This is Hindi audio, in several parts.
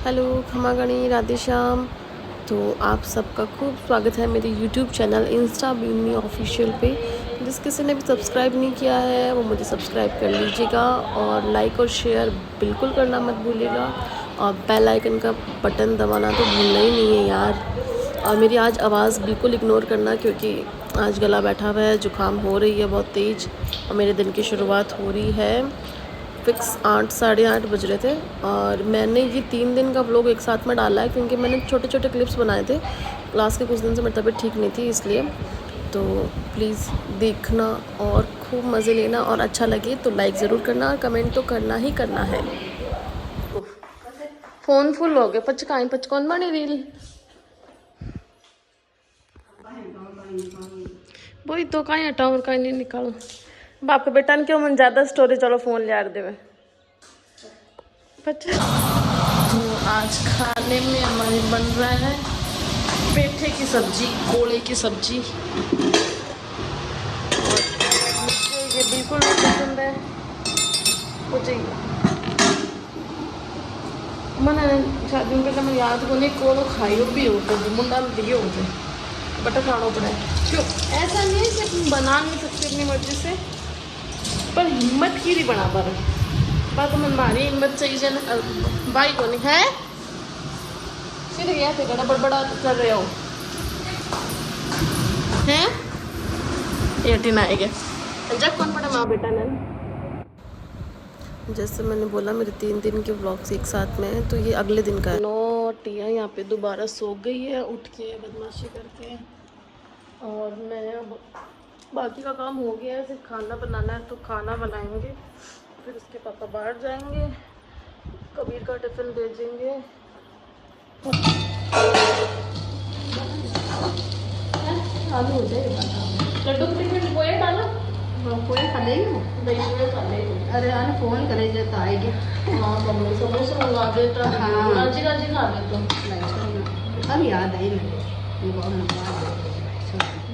हेलो, खमा गणी, राधे श्याम। तो आप सबका खूब स्वागत है मेरे यूट्यूब चैनल इंस्टा बीनी ऑफिशियल पे। जिस किसी ने भी सब्सक्राइब नहीं किया है वो मुझे सब्सक्राइब कर लीजिएगा और लाइक और शेयर बिल्कुल करना मत भूलिएगा और बेल आइकन का बटन दबाना तो भूलना ही नहीं है यार। और मेरी आज आवाज़ बिल्कुल इग्नोर करना क्योंकि आज गला बैठा हुआ है, जुकाम हो रही है बहुत तेज़ और मेरे दिन की शुरुआत हो रही है। फिक्स 8 साढ़े 8 बज रहे थे और मैंने ये 3 दिन का व्लॉग एक साथ में डाला है क्योंकि मैंने छोटे छोटे क्लिप्स बनाए थे। क्लास के कुछ दिन से मेरी तबीयत ठीक नहीं थी इसलिए। तो प्लीज़ देखना और खूब मज़े लेना और अच्छा लगे तो लाइक ज़रूर करना और कमेंट तो करना ही करना है। फ़ोन फुल हो गए पचकाएँ पचकौन बनी रील वही तो कहीं हटाओ और कहीं नहीं निकालो। बाप के बेटा ने क्यों मन ज़्यादा स्टोरी चलो फ़ोन ले दे बच्चे। तो आज खाने में हमारे बन रहा है पेठे की सब्जी, कोले की सब्जी। मुझे ये बिल्कुल नहीं पसंद है। मुझे मैंने शादी में पहले मैं याद को नहीं कोलो खाई भी होते मुंडा में दिए होते बट खाना पड़ा है। क्यों ऐसा नहीं है कि तुम बना नहीं सकते अपनी मर्जी से, पर हिम्मत की नहीं बना पा रहे। बात तो मन भारी हिम्मत चाहिए ना भाई को नहीं है। फिर गया थे बड़ा बड़बड़ा कर रहे हो हैं ये टीना आएगा जब कौन पड़ा माँ बेटा ने। जैसे मैंने बोला मेरे 3 दिन के व्लॉग्स एक साथ में हैं तो ये अगले दिन का है। टिया यहाँ पे दोबारा सो गई है उठ के बदमाशी करके और मैं अब बाकी का काम हो गया है, सिर्फ खाना बनाना है तो खाना बनाएंगे। फिर उसके पापा बाहर जाएंगे, कबीर का टिफ़िन भेजेंगे। आलू हो जाएगा लड्डू के टिफिन पोए डालो कोई खा लेंगे दही में खा लेंगे। अरे आने फोन करे जे तो आएगी। हाँ मम्मी समोसा मंगवा दे तो हाँ राजी राजी खा ले तो अब याद आई मुझे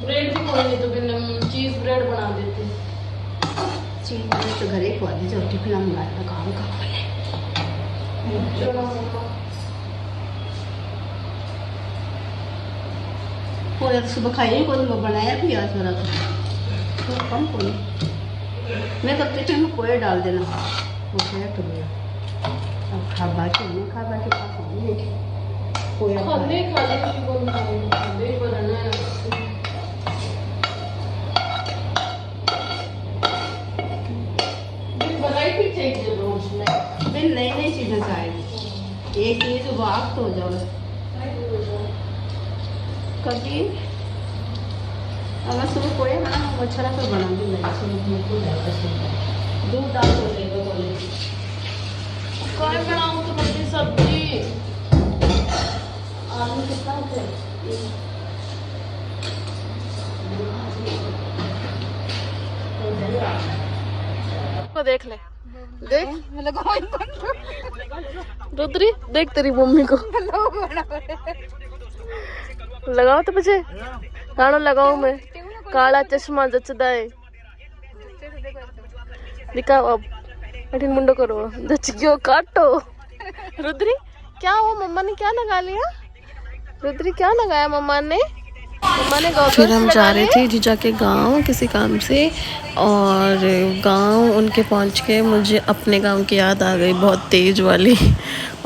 ब्रेड भी कोई नहीं तो फिर चीज़ ब्रेड बना देती। चीज तो घरे खुआ दीजिए टिफिन मंगा लो काम का खोले पूरे तो सुबह खाई को बनाया भी आज मेरा तो कम को नहीं मैं तो टिफिन में कोई डाल देना वो खाया तो गया अब खा बाकी नहीं खा बाकी पास नहीं कोई खाने खाने को खाने बनाना है। वैरायटी चाहिए रोज में फिर नई नई चीज़ें चाहिए एक चीज़ वाक तो हो जाओ कभी अगर सुबह कोई बना अच्छा तो बना भी नहीं सुबह दूध डाल दो लेगा कॉलेज काय बनाऊं तो बड़ी सब्जी आलू कितना होते को देख ले देख रुद्री देख तेरी मम्मी को लगाओ तो पीछे गाना लगाओ मैं काला चश्मा जचदा है दिखाओ अब कठिन मुंडो करो जच गयो काटो। रुद्री क्या हुआ मम्मा ने क्या लगा लिया? रुद्री क्या लगाया मम्मा ने? फिर हम जा रहे थे जीजा के गांव किसी काम से और गांव उनके पहुंच के मुझे अपने गांव की याद आ गई बहुत तेज वाली।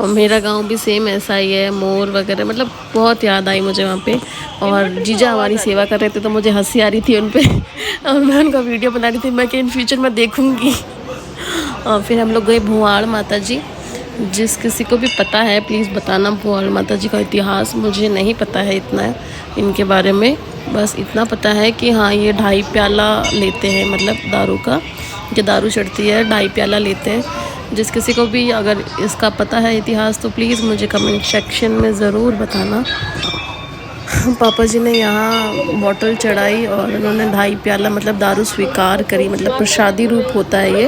और मेरा गांव भी सेम ऐसा ही है, मोर वगैरह मतलब बहुत याद आई मुझे वहाँ पे। और जीजा हमारी सेवा कर रहे थे तो मुझे हंसी आ रही थी उन पर और मैं उनका वीडियो बना रही थी मैं कि इन फ्यूचर में देखूँगी। और फिर हम लोग गए भुआड़ माता जी। जिस किसी को भी पता है प्लीज़ बताना भुआड़ माता जी का इतिहास। मुझे नहीं पता है इतना इनके बारे में, बस इतना पता है कि हाँ ये 2.5 प्याला लेते हैं मतलब दारू का, कि दारू चढ़ती है 2.5 प्याला लेते हैं। जिस किसी को भी अगर इसका पता है इतिहास तो प्लीज़ मुझे कमेंट सेक्शन में ज़रूर बताना। पापा जी ने यहाँ बॉटल चढ़ाई और उन्होंने 2.5 प्याला मतलब दारू स्वीकार करी, मतलब प्रसादी रूप होता है ये।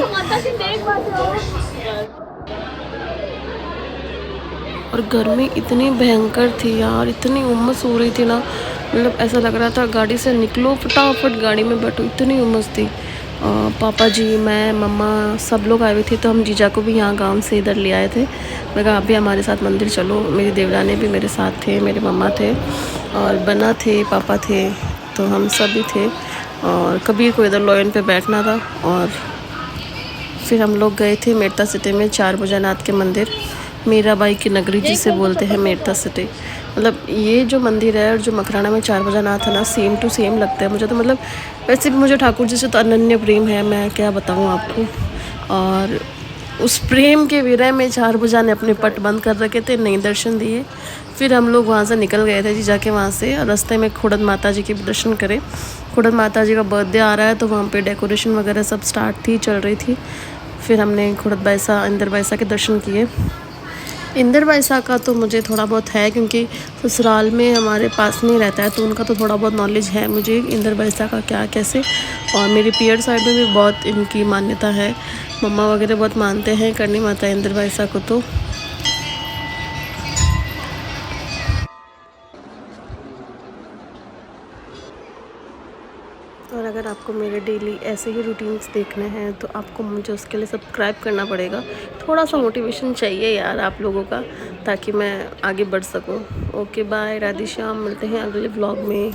और गर्मी इतनी भयंकर थी यार, इतनी उमस हो रही थी ना, मतलब ऐसा लग रहा था गाड़ी से निकलो फटाफट गाड़ी में बैठो, इतनी उमस थी। पापा जी, मैं, मम्मा सब लोग आए हुए थे। तो हम जीजा को भी यहाँ गांव से इधर ले आए थे। मैं कहा आप भी हमारे साथ मंदिर चलो। मेरी देवरानी भी मेरे साथ थे, मेरे मम्मा थे और बना थे, पापा थे, तो हम सब भी थे। और कबीर को इधर लॉयन पे बैठना था। और फिर हम लोग गए थे मेड़ता सिटी में 4 भुजानाथ के मंदिर, मीराबाई की नगरी जिसे बोलते हैं मेड़ता सिटी। मतलब ये जो मंदिर है और जो मकराना में 4 भुजानाथ है ना, सेम टू सेम लगता है मुझे। तो मतलब वैसे भी मुझे ठाकुर जी से तो अनन्य प्रेम है, मैं क्या बताऊँ आपको। और उस प्रेम के विरह में 4 भुजा ने अपने पट बंद कर रखे थे, नहीं दर्शन दिए। फिर हम लोग वहाँ से निकल गए थे जी जाके वहाँ से, और रास्ते में खुड़द माता जी के दर्शन करे। खुड़द माता जी का बर्थडे आ रहा है तो वहाँ पे डेकोरेशन वगैरह सब स्टार्ट थी, चल रही थी। फिर हमने खुड़द बैसा, इंदर बैसा के दर्शन किए। इंदर बैसा का तो मुझे थोड़ा बहुत है, क्योंकि ससुराल में हमारे पास में ही रहता है, तो उनका तो थोड़ा बहुत नॉलेज है मुझे इंदर बैसा का क्या कैसे। और मेरी पियर साइड में भी बहुत इनकी मान्यता है, मम्मा वगैरह बहुत मानते हैं करनी माता इंदर बैसा को। तो और अगर आपको मेरे डेली ऐसे ही रूटीन्स देखने हैं तो आपको मुझे उसके लिए सब्सक्राइब करना पड़ेगा। थोड़ा सा मोटिवेशन चाहिए यार आप लोगों का, ताकि मैं आगे बढ़ सकूं। ओके बाय, राधे श्याम, मिलते हैं अगले व्लॉग में।